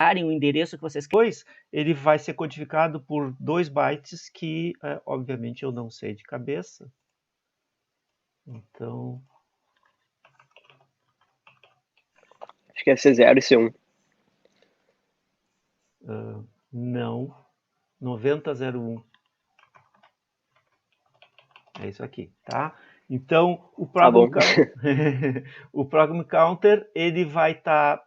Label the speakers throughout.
Speaker 1: o endereço que vocês querem, ele vai ser codificado por 2 bytes que, obviamente, eu não sei de cabeça. Então...
Speaker 2: Acho que é C0 e C1.
Speaker 1: Não. 9001. É isso aqui, tá? Então, o Program, o Program Counter, ele vai estar...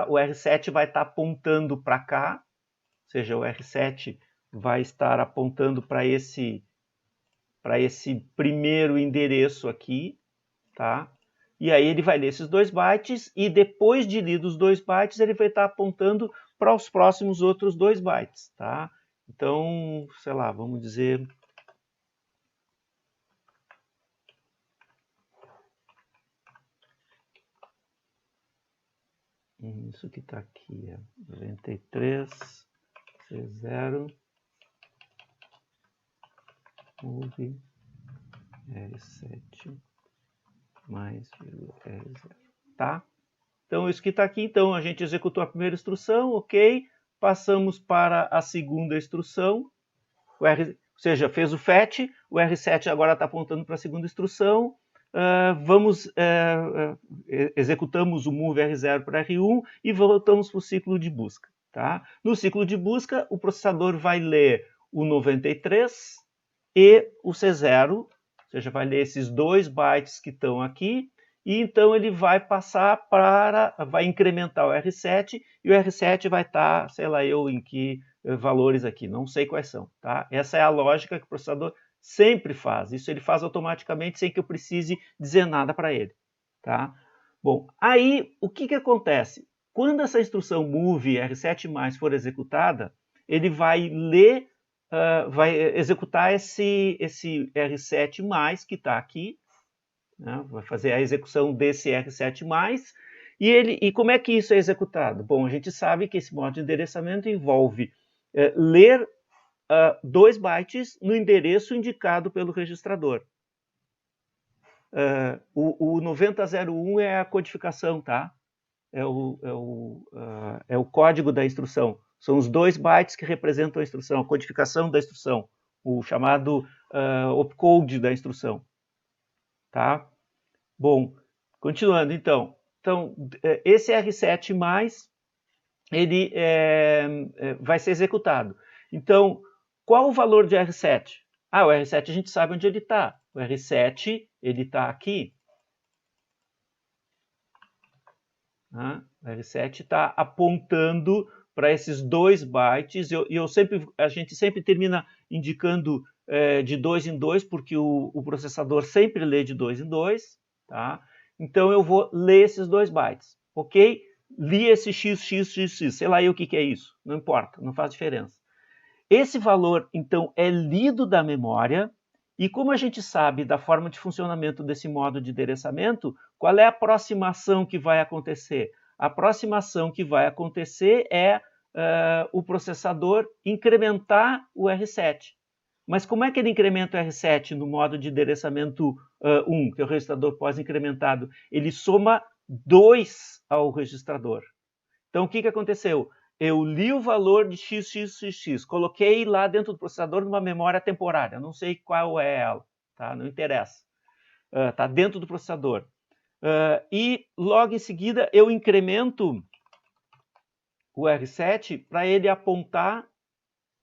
Speaker 1: o R7 vai estar apontando para cá, ou seja, o R7 vai estar apontando para esse primeiro endereço aqui, tá? E aí ele vai ler esses 2 bytes e depois de lidos os 2 bytes, ele vai estar apontando para os próximos outros 2 bytes, tá? Então, sei lá, vamos dizer... Isso que está aqui é 93, C0, move R7 mais R0, tá? Então, isso que está aqui, então, a gente executou a primeira instrução, ok? Passamos para a segunda instrução, ou seja, fez o fetch, o R7 agora está apontando para a segunda instrução, executamos o move R0 para R1 e voltamos para o ciclo de busca. Tá? No ciclo de busca, o processador vai ler o 93 e o C0, ou seja, vai ler esses 2 bytes que estão aqui, e então ele vai passar vai incrementar o R7, e o R7 vai estar, sei lá eu em que valores aqui, não sei quais são. Tá? Essa é a lógica que o processador sempre faz. Isso ele faz automaticamente sem que eu precise dizer nada para ele. Tá? Bom, aí o que acontece? Quando essa instrução move R7+ for executada, ele vai ler, vai executar esse R7+ que está aqui, né? Vai fazer a execução desse R7+, e como é que isso é executado? Bom, a gente sabe que esse modo de endereçamento envolve ler 2 bytes no endereço indicado pelo registrador. O 9001 é a codificação, tá? É o código da instrução. São os 2 bytes que representam a instrução, a codificação da instrução, o chamado opcode da instrução. Tá? Bom, continuando então. Então, esse R7+, ele vai ser executado. Então, qual o valor de R7? O R7 a gente sabe onde ele está. O R7, ele está aqui. O R7 está apontando para esses 2 bytes. A gente sempre termina indicando de 2 em 2, porque o processador sempre lê de 2 em 2. Tá? Então, eu vou ler esses 2 bytes. Ok? Li esse x, sei lá eu o que é isso. Não importa, não faz diferença. Esse valor, então, é lido da memória. E como a gente sabe da forma de funcionamento desse modo de endereçamento, qual é a aproximação que vai acontecer? A aproximação que vai acontecer é o processador incrementar o R7. Mas como é que ele incrementa o R7 no modo de endereçamento 1, que é o registrador pós-incrementado? Ele soma 2 ao registrador. Então, o que aconteceu? Eu li o valor de x, coloquei lá dentro do processador numa memória temporária, não sei qual é ela, tá? Não interessa. Está dentro do processador. E logo em seguida eu incremento o R7 para ele apontar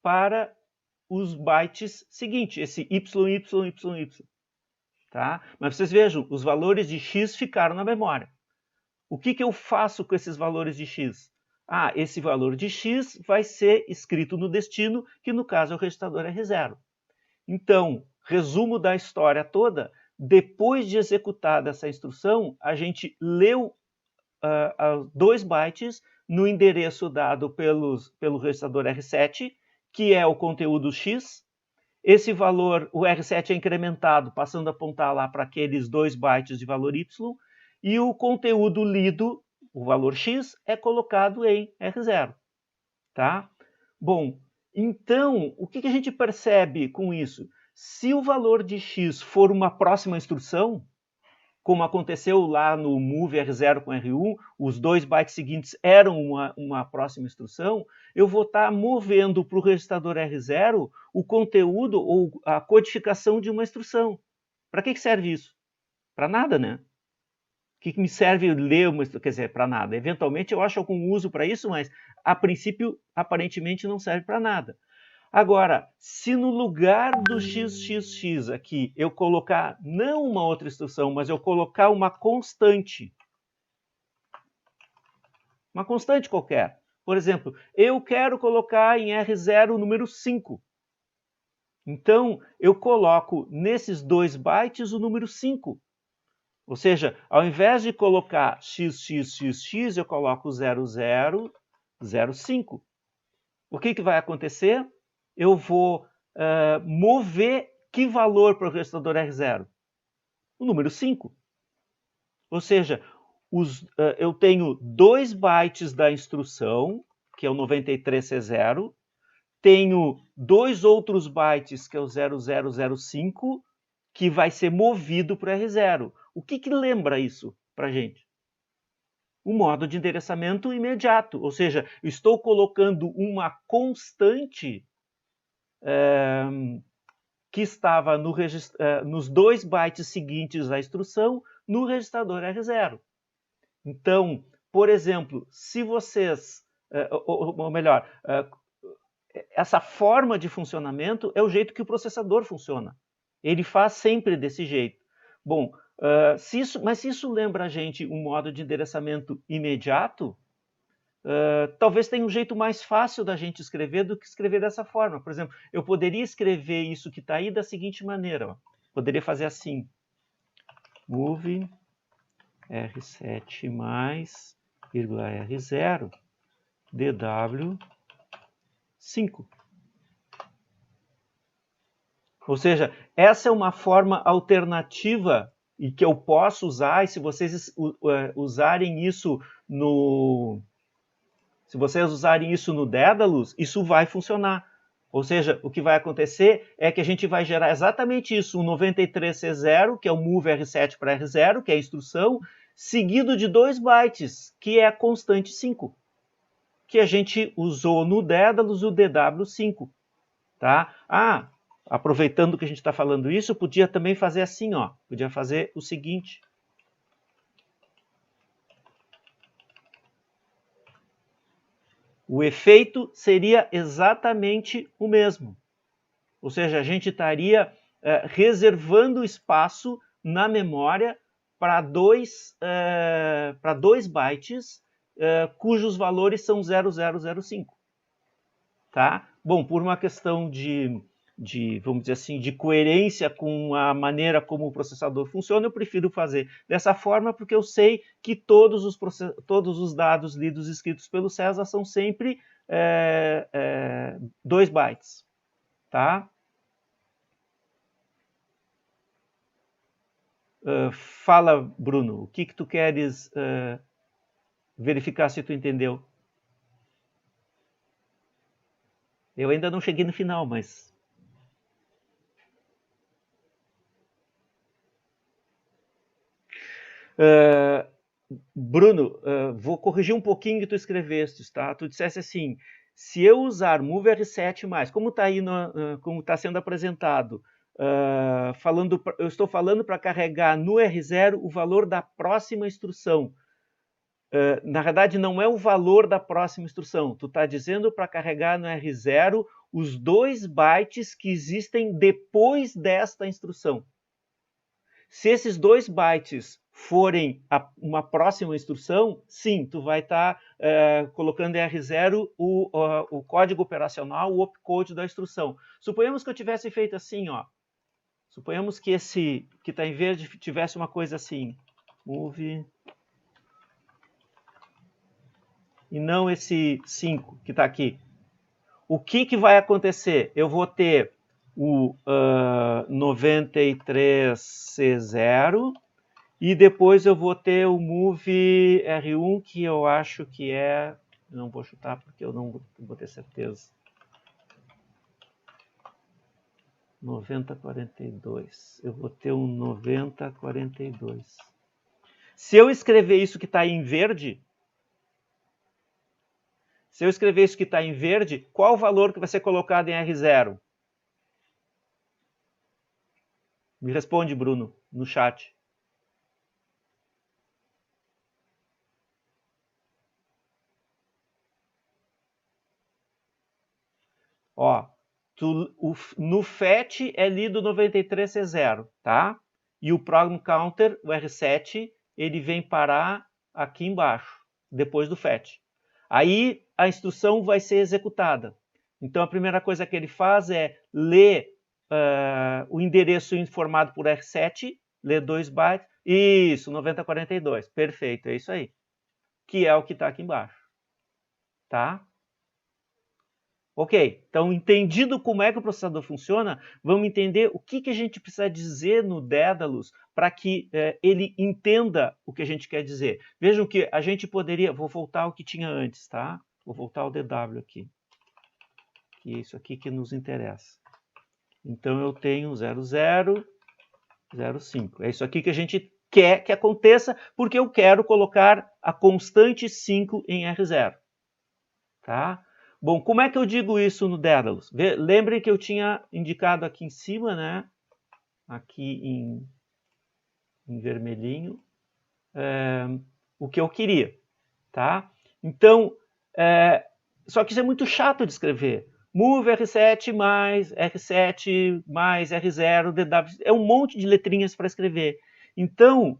Speaker 1: para os bytes seguintes, esse y. Tá? Mas vocês vejam, os valores de x ficaram na memória. O que eu faço com esses valores de x? Esse valor de x vai ser escrito no destino, que no caso é o registrador R0. Então, resumo da história toda, depois de executada essa instrução, a gente leu 2 bytes no endereço dado pelo registrador R7, que é o conteúdo x. Esse valor, o R7 é incrementado, passando a apontar lá para aqueles 2 bytes de valor y, e o conteúdo lido, o valor x, é colocado em R0. Tá? Bom, então, o que a gente percebe com isso? Se o valor de x for uma próxima instrução, como aconteceu lá no move R0 com R1, os 2 bytes seguintes eram uma próxima instrução, eu vou estar movendo para o registrador R0 o conteúdo ou a codificação de uma instrução. Para que serve isso? Para nada, né? O que me serve ler uma instrução? Quer dizer, para nada. Eventualmente eu acho algum uso para isso, mas a princípio, aparentemente, não serve para nada. Agora, se no lugar do xxx aqui eu colocar não uma outra instrução, mas eu colocar uma constante qualquer. Por exemplo, eu quero colocar em R0 o número 5. Então, eu coloco nesses 2 bytes o número 5. Ou seja, ao invés de colocar xxxx, eu coloco 0005. O que vai acontecer? Eu vou mover que valor para o registrador R0? O número 5. Ou seja, eu tenho 2 bytes da instrução, que é o 93C0, tenho 2 outros bytes, que é o 0005, que vai ser movido para o R0. O que lembra isso para a gente? O modo de endereçamento imediato, ou seja, estou colocando uma constante que estava nos 2 bytes seguintes à instrução no registrador R0. Então, por exemplo, se vocês, ou melhor, essa forma de funcionamento é o jeito que o processador funciona. Ele faz sempre desse jeito. Bom, mas se isso lembra a gente um modo de endereçamento imediato, talvez tenha um jeito mais fácil da gente escrever do que escrever dessa forma. Por exemplo, eu poderia escrever isso que está aí da seguinte maneira. Ó. Poderia fazer assim. Move R7 mais, R0, DW 5. Ou seja, essa é uma forma alternativa e que eu posso usar, e se vocês usarem isso no Daedalus, isso vai funcionar. Ou seja, o que vai acontecer é que a gente vai gerar exatamente isso, um 93C0, que é o move R7 para R0, que é a instrução, seguido de 2 bytes, que é a constante 5, que a gente usou no Daedalus, o DW5. Tá? Aproveitando que a gente está falando isso, eu podia também fazer assim, ó. Podia fazer o seguinte. O efeito seria exatamente o mesmo. Ou seja, a gente estaria reservando espaço na memória para 2 bytes cujos valores são 0005. Tá? Bom, por uma questão vamos dizer assim, de coerência com a maneira como o processador funciona, eu prefiro fazer dessa forma, porque eu sei que todos os dados lidos e escritos pelo César são sempre 2 bytes. Tá? Fala, Bruno, o que tu queres verificar se tu entendeu? Eu ainda não cheguei no final, mas... Bruno, vou corrigir um pouquinho que tu escreveste, tá? Tu disseste assim, se eu usar move R7+, como está aí, como está sendo apresentado, eu estou falando para carregar no R0 o valor da próxima instrução. Na verdade, não é o valor da próxima instrução. Tu está dizendo para carregar no R0 os 2 bytes que existem depois desta instrução. Se esses 2 bytes forem uma próxima instrução, sim, tu vai estar colocando em R0 o código operacional, o opcode da instrução. Suponhamos que eu tivesse feito assim, ó. Suponhamos que esse que está em verde tivesse uma coisa assim, move, e não esse 5 que está aqui. O que vai acontecer? Eu vou ter o 93C0 e depois eu vou ter o move R1, que eu acho que é... Não vou chutar porque eu não vou ter certeza. 9042. Eu vou ter um 9042. Se eu escrever isso que está em verde, qual o valor que vai ser colocado em R0? Me responde, Bruno, no chat. Ó, no FET é lido 93C0, tá? E o Program Counter, o R7, ele vem parar aqui embaixo, depois do FET. Aí a instrução vai ser executada. Então a primeira coisa que ele faz é ler o endereço informado por R7, ler 2 bytes. Isso, 9042. Perfeito, é isso aí. Que é o que está aqui embaixo. Tá? Ok, então entendido como é que o processador funciona, vamos entender o que a gente precisa dizer no Daedalus para que ele entenda o que a gente quer dizer. Vejam que a gente poderia, vou voltar ao que tinha antes, tá? Vou voltar ao DW aqui, que é isso aqui que nos interessa. Então eu tenho 0005, é isso aqui que a gente quer que aconteça, porque eu quero colocar a constante 5 em R0, tá? Bom, como é que eu digo isso no Daedalus? Lembrem que eu tinha indicado aqui em cima, né? Aqui em vermelhinho, o que eu queria, tá? Então, só que isso é muito chato de escrever. Move R7 mais R0, DW, é um monte de letrinhas para escrever. Então,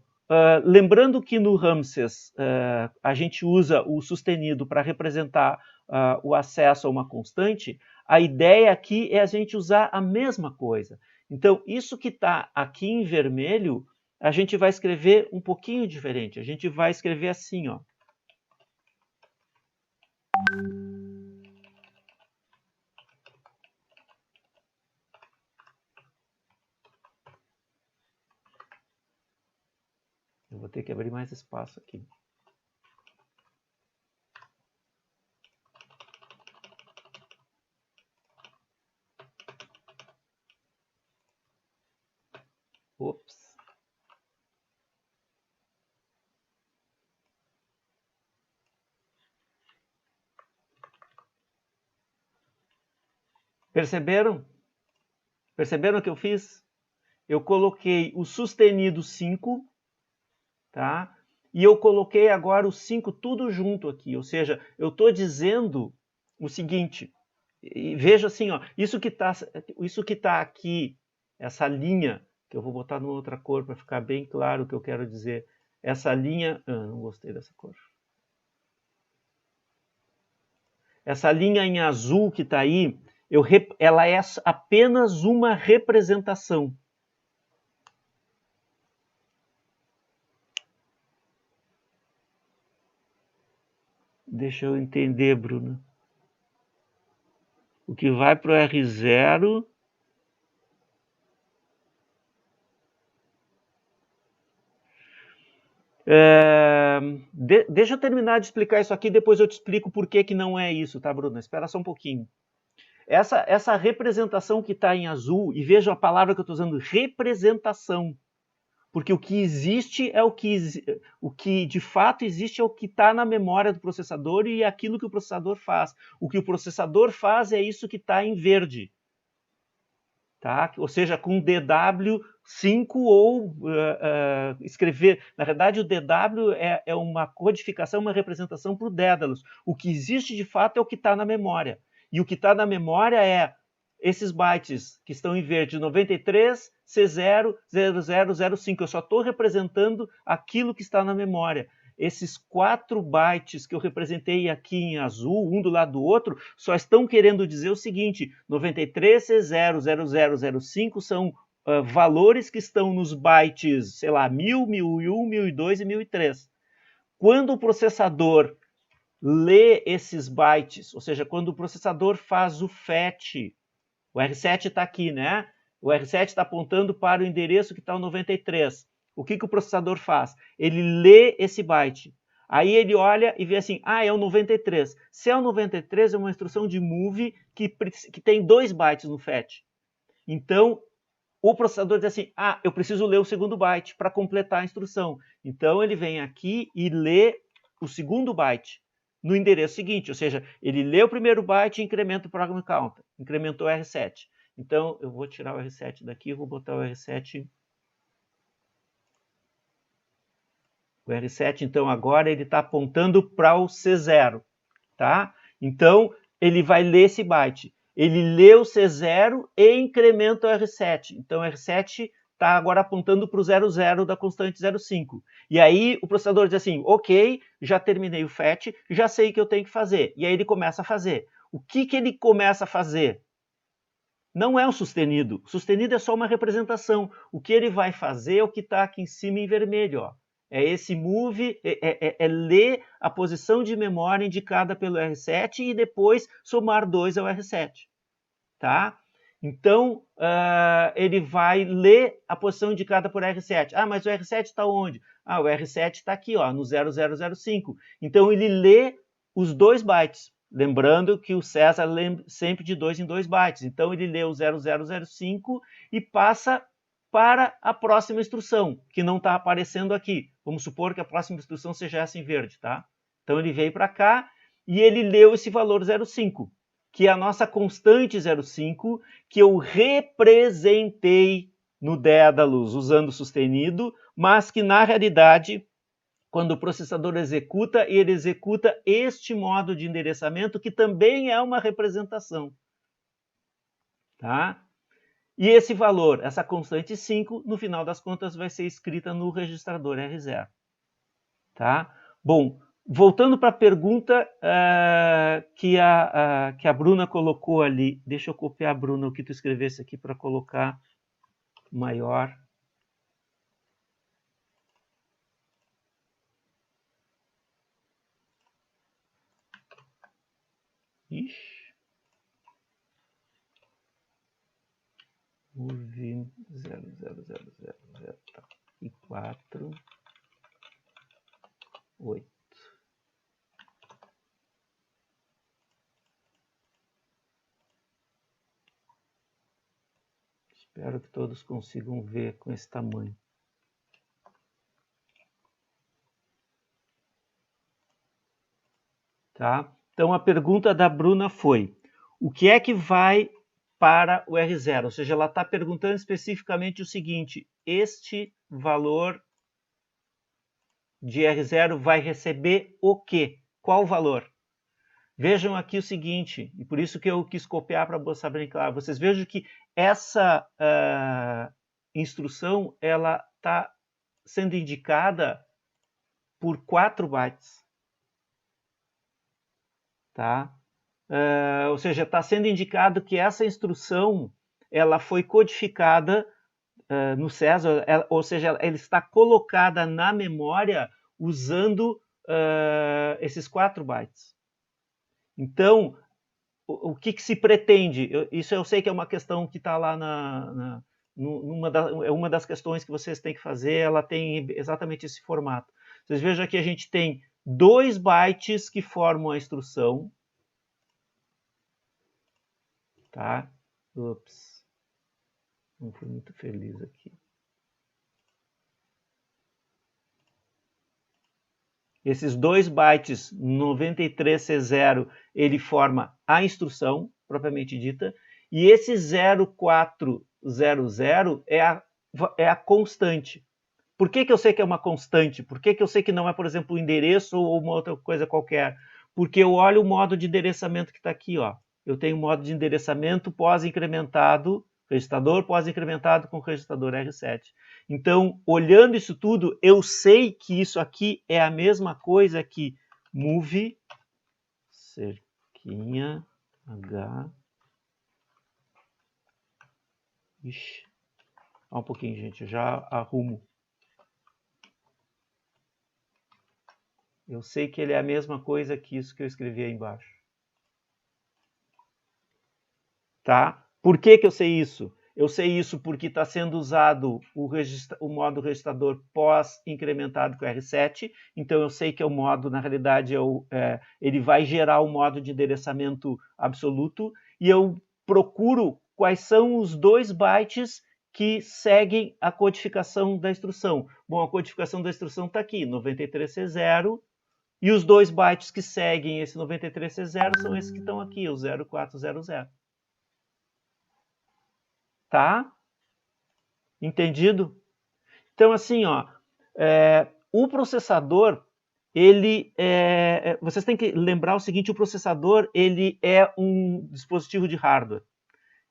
Speaker 1: lembrando que no Ramses a gente usa o sustenido para representar o acesso a uma constante, a ideia aqui é a gente usar a mesma coisa. Então, isso que está aqui em vermelho, a gente vai escrever um pouquinho diferente. A gente vai escrever assim, ó. Eu vou ter que abrir mais espaço aqui. Ops. Perceberam? Perceberam o que eu fiz? Eu coloquei o sustenido 5, tá? E eu coloquei agora o 5 tudo junto aqui. Ou seja, eu estou dizendo o seguinte. E veja assim, ó, isso que tá aqui, essa linha, que eu vou botar numa outra cor para ficar bem claro o que eu quero dizer. Essa linha, não gostei dessa cor. Essa linha em azul que está aí, ela é apenas uma representação. Deixa eu entender, Bruno. O que vai para o R0... deixa eu terminar de explicar isso aqui, depois eu te explico por que não é isso, tá, Bruno? Espera só um pouquinho. Essa representação que está em azul, e veja a palavra que eu estou usando, representação. Porque o que existe é o que de fato existe é o que está na memória do processador e é aquilo que o processador faz. O que o processador faz é isso que está em verde. Tá? Ou seja, com DW5 ou escrever. Na verdade, o DW é uma codificação, uma representação para o Daedalus. O que existe de fato é o que está na memória. E o que está na memória é esses bytes que estão em verde, 93, C0, 0005. Eu só estou representando aquilo que está na memória. Esses 4 bytes que eu representei aqui em azul, um do lado do outro, só estão querendo dizer o seguinte: 93C0, 0005 são valores que estão nos bytes, sei lá, 1000, 1001, 1002 e 1003. Quando o processador lê esses bytes, ou seja, quando o processador faz o FET, o R7 está aqui, né? O R7 está apontando para o endereço que está o 93. O que o processador faz? Ele lê esse byte. Aí ele olha e vê assim, é o 93. Se é o 93, é uma instrução de move que tem 2 bytes no FET. Então, o processador diz assim, eu preciso ler o segundo byte para completar a instrução. Então, ele vem aqui e lê o segundo byte no endereço seguinte, ou seja, ele lê o primeiro byte e incrementa o program counter, incrementou o R7. Então, eu vou tirar o R7 daqui, vou botar o R7. O R7, então, agora ele está apontando para o C0, tá? Então, ele vai ler esse byte. Ele lê o C0 e incrementa o R7. Então, o R7 está agora apontando para o 00 da constante 0,5. E aí, o processador diz assim, ok, já terminei o FET, já sei o que eu tenho que fazer. E aí, ele começa a fazer. O que ele começa a fazer? Não é o sustenido. O sustenido é só uma representação. O que ele vai fazer é o que está aqui em cima em vermelho, ó. É esse move, é ler a posição de memória indicada pelo R7 e depois somar 2 ao R7. Tá? Então, ele vai ler a posição indicada por R7. Mas o R7 está onde? O R7 está aqui, ó, no 0005. Então, ele lê os 2 bytes. Lembrando que o César lembra sempre de 2 em 2 bytes. Então, ele lê o 0005 e passa para a próxima instrução, que não está aparecendo aqui. Vamos supor que a próxima instrução seja essa em verde, tá? Então, ele veio para cá e ele leu esse valor 05, que é a nossa constante 05, que eu representei no Daedalus usando sustenido, mas que, na realidade, quando o processador executa, ele executa este modo de endereçamento, que também é uma representação. Tá? E esse valor, essa constante 5, no final das contas, vai ser escrita no registrador R0. Tá? Bom, voltando para a pergunta que a Bruna colocou ali. Deixa eu copiar, Bruna, o que tu escrevesse aqui para colocar maior. Ixi. Move 00000 e 4, 8. Espero que todos consigam ver com esse tamanho. Tá? Então, a pergunta da Bruna foi, o que é que vai para o R0? Ou seja, ela está perguntando especificamente o seguinte, este valor de R0 vai receber o quê? Qual valor? Vejam aqui o seguinte, e por isso que eu quis copiar para mostrar bem claro. Vocês vejam que essa instrução ela está sendo indicada por 4 bytes. Tá? Ou seja, está sendo indicado que essa instrução ela foi codificada no César, ou seja, ela está colocada na memória usando esses 4 bytes. Então, o que se pretende? Isso eu sei que é uma questão que está lá é uma das questões que vocês têm que fazer, ela tem exatamente esse formato. Vocês vejam aqui a gente tem 2 bytes que formam a instrução. Tá? Ups. Não fui muito feliz aqui. Esses 2 bytes 93C0, ele forma a instrução, propriamente dita, e esse 0400 é a constante. Por que eu sei que é uma constante? Por que eu sei que não é, por exemplo, o endereço ou uma outra coisa qualquer? Porque eu olho o modo de endereçamento que está aqui, ó. Eu tenho um modo de endereçamento pós-incrementado, registrador pós-incrementado com registrador R7. Então, olhando isso tudo, eu sei que isso aqui é a mesma coisa que move cerquinha H. Ixi. Um pouquinho, gente, eu já arrumo. Eu sei que ele é a mesma coisa que isso que eu escrevi aí embaixo. Tá? Por que eu sei isso? Eu sei isso porque está sendo usado o modo registrador pós-incrementado com R7, então eu sei que é o modo, na realidade, ele vai gerar o modo de endereçamento absoluto, e eu procuro quais são os 2 bytes que seguem a codificação da instrução. Bom, a codificação da instrução está aqui, 93C0, e os 2 bytes que seguem esse 93C0 são esses que estão aqui, o 0400. Tá? Entendido? Então, assim, ó, o processador, vocês têm que lembrar o seguinte, o processador ele é um dispositivo de hardware.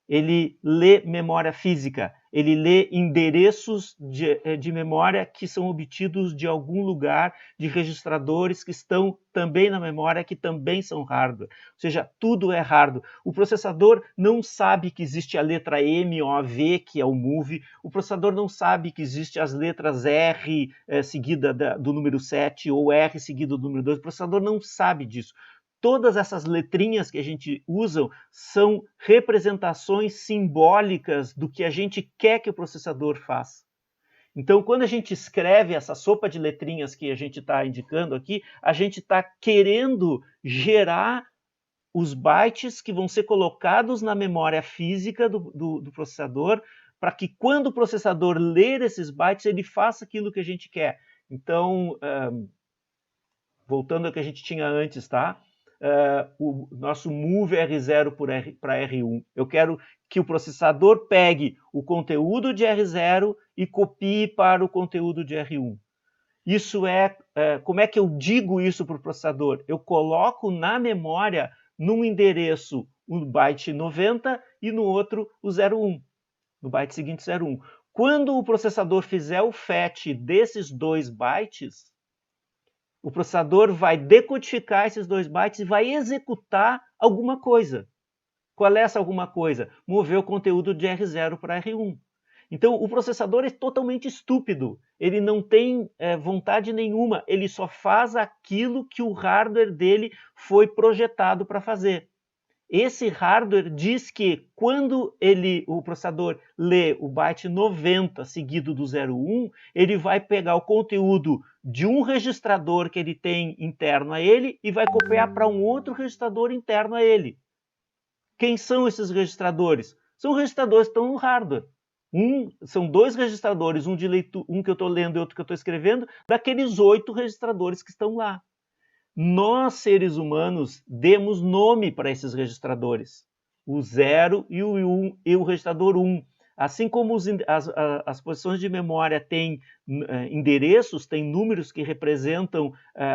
Speaker 1: Ele lê memória física, ele lê endereços de memória que são obtidos de algum lugar, de registradores que estão também na memória, que também são hardware. Ou seja, tudo é hardware. O processador não sabe que existe a letra MOV, que é o move. O processador não sabe que existe as letras R seguida do número 7 ou R seguido do número 2. O processador não sabe disso. Todas essas letrinhas que a gente usa são representações simbólicas do que a gente quer que o processador faça. Então, quando a gente escreve essa sopa de letrinhas que a gente está indicando aqui, a gente está querendo gerar os bytes que vão ser colocados na memória física do processador, para que quando o processador ler esses bytes, ele faça aquilo que a gente quer. Então, voltando ao que a gente tinha antes, tá? O nosso move R0 para R1. Eu quero que o processador pegue o conteúdo de R0 e copie para o conteúdo de R1. Isso como é que eu digo isso para o processador? Eu coloco na memória, num endereço, o byte 90 e no outro o 01, no byte seguinte 01. Quando o processador fizer o fetch desses 2 bytes, o processador vai decodificar esses 2 bytes e vai executar alguma coisa. Qual é essa alguma coisa? Mover o conteúdo de R0 para R1. Então, o processador é totalmente estúpido. Ele não tem vontade nenhuma. Ele só faz aquilo que o hardware dele foi projetado para fazer. Esse hardware diz que quando o processador lê o byte 90 seguido do 01, ele vai pegar o conteúdo de um registrador que ele tem interno a ele e vai copiar para um outro registrador interno a ele. Quem são esses registradores? São registradores que estão no hardware. São 2 registradores, um que eu estou lendo e outro que eu estou escrevendo, daqueles 8 registradores que estão lá. Nós, seres humanos, demos nome para esses registradores, o 0 e o 1 e o registrador 1. Assim como as posições de memória têm endereços, têm números que representam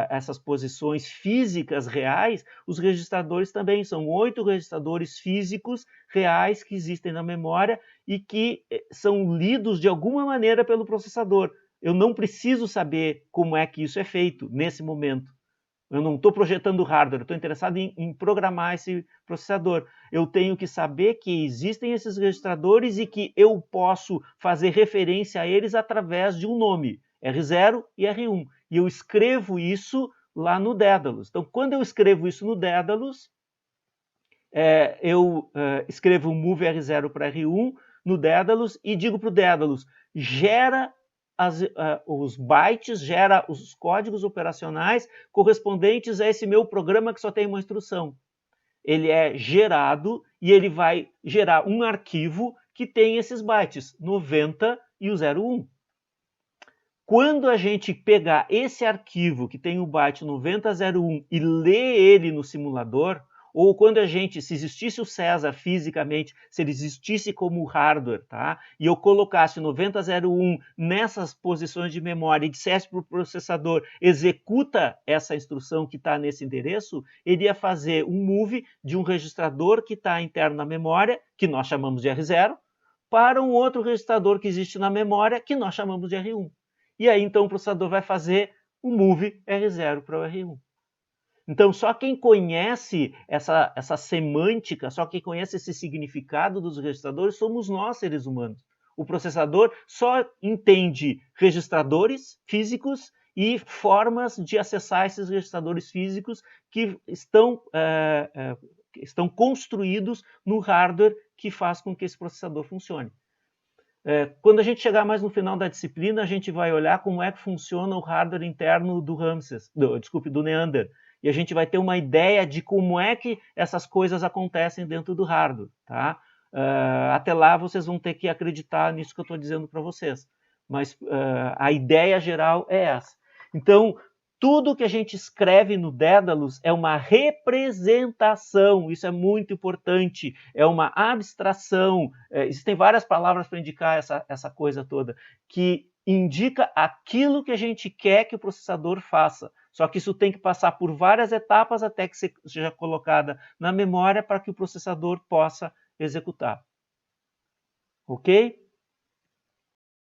Speaker 1: essas posições físicas reais, os registradores também são 8 registradores físicos reais que existem na memória e que são lidos de alguma maneira pelo processador. Eu não preciso saber como é que isso é feito nesse momento. Eu não estou projetando hardware, eu estou interessado em programar esse processador. Eu tenho que saber que existem esses registradores e que eu posso fazer referência a eles através de um nome, R0 e R1. E eu escrevo isso lá no Daedalus. Então, quando eu escrevo isso no Daedalus, eu escrevo o move R0 para R1 no Daedalus e digo para o Daedalus, gera os bytes, gera os códigos operacionais correspondentes a esse meu programa que só tem uma instrução. Ele é gerado e ele vai gerar um arquivo que tem esses bytes, 90 e o 01. Quando a gente pegar esse arquivo que tem o byte 9001 e ler ele no simulador, ou quando se existisse o César fisicamente, se ele existisse como hardware, tá? E eu colocasse 9001 nessas posições de memória e dissesse para o processador, executa essa instrução que está nesse endereço, ele ia fazer um move de um registrador que está interno na memória, que nós chamamos de R0, para um outro registrador que existe na memória, que nós chamamos de R1. E aí, então, o processador vai fazer o move R0 para o R1. Então, só quem conhece essa semântica, só quem conhece esse significado dos registradores somos nós, seres humanos. O processador só entende registradores físicos e formas de acessar esses registradores físicos que estão construídos no hardware que faz com que esse processador funcione. Quando a gente chegar mais no final da disciplina, a gente vai olhar como é que funciona o hardware interno do Neander. E a gente vai ter uma ideia de como é que essas coisas acontecem dentro do hardware, tá? Até lá vocês vão ter que acreditar nisso que eu estou dizendo para vocês. Mas a ideia geral é essa. Então, tudo que a gente escreve no Dédalus é uma representação, isso é muito importante, é uma abstração. Existem várias palavras para indicar essa coisa toda, que indica aquilo que a gente quer que o processador faça. Só que isso tem que passar por várias etapas até que seja colocada na memória para que o processador possa executar. Ok?